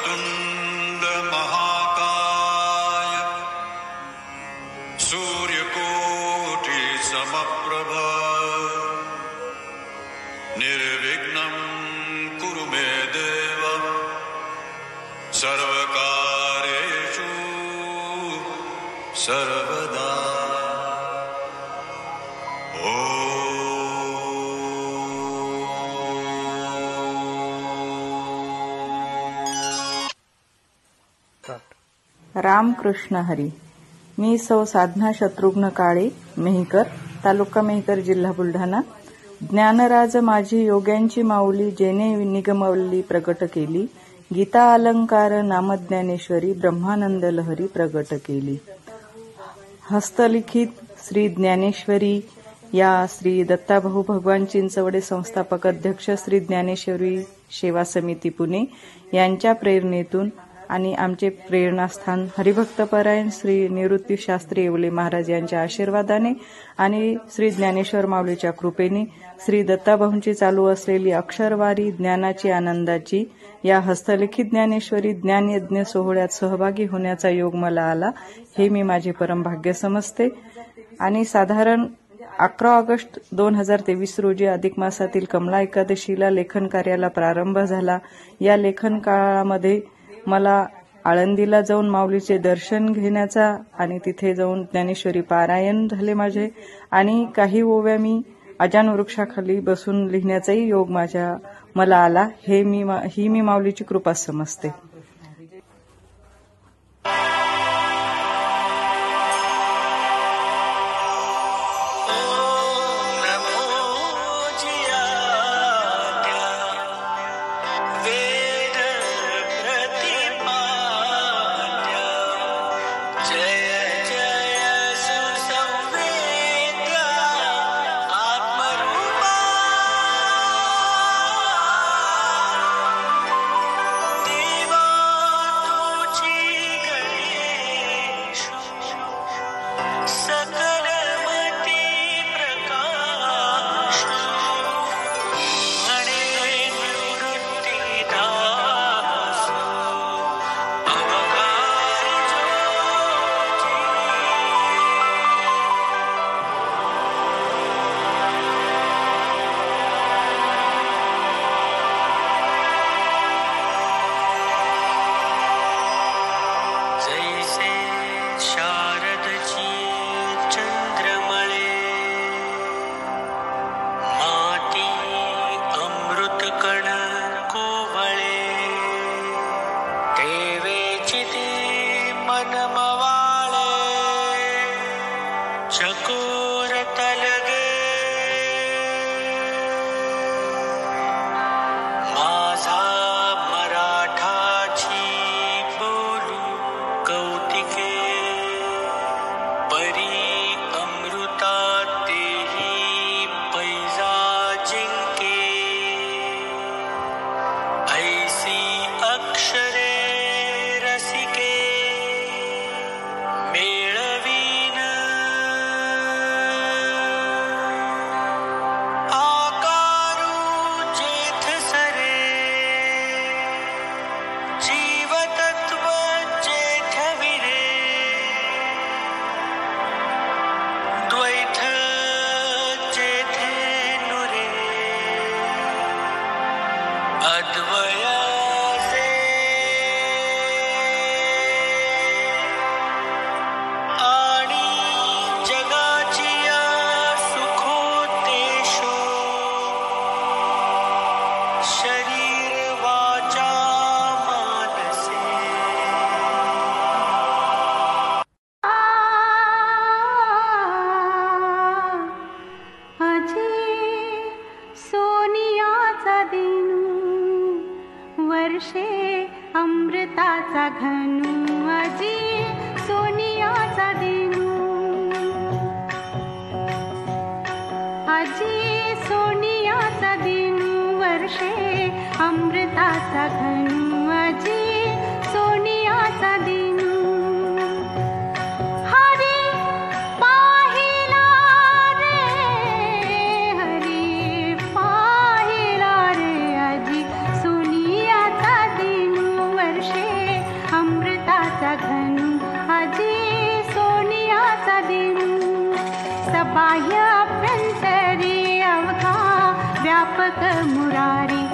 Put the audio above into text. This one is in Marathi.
वक्रतुंड महाकाय सूर्यकोटि समप्रभ निर्विघ्नं कुरु मे देव सर्वकार्येषु सर्वदा। रामकृष्ण हरी. मी सौ साधना शत्रुघ्न काळे, मेहकर, तालुका मेहकर, जिल्हा बुलढाणा. ज्ञानराज माझी योग्यांची माऊली, जेने निगमवल्ली प्रगट केली. गीता अलंकार नामज्ञानेश्वरी, ब्रह्मानंद लहरी प्रगट केली. हस्तलिखित श्री ज्ञानेश्वरी या श्री दत्ताभाऊ भगवान चिंचवडे संस्थापक अध्यक्ष श्री ज्ञानेश्वरी सेवा समिती पुणे यांच्या प्रेरणेतून आणि आमचे प्रेरणास्थान हरिभक्तपरायण श्री निवृत्ती शास्त्री येवले महाराज यांच्या आशीर्वादाने आणि श्री ज्ञानेश्वर माऊलीच्या कृपेने श्री दत्ताभाऊंची चालू असलेली अक्षरवारी ज्ञानाची आनंदाची या हस्तलिखित ज्ञानेश्वरी ज्ञानयज्ञ सोहळ्यात सहभागी होण्याचा योग मला आला, हे मी माझे परम भाग्य समजते. आणि साधारण 11 ऑगस्ट 2023 रोजी अधिक मासातील कमला एकादशीला लेखन कार्याला प्रारंभ झाला. या लेखन काळामध्ये मला आळंदीला जाऊन माऊलीचे दर्शन घेण्याचा आणि तिथे जाऊन ज्ञानेश्वरी पारायण झाले माझे, आणि काही ओव्या मी अजान वृक्षाखाली बसून लिहिण्याचाही योग मला आला. ही मी माऊलीची कृपा समजते. वर्षे मुरारी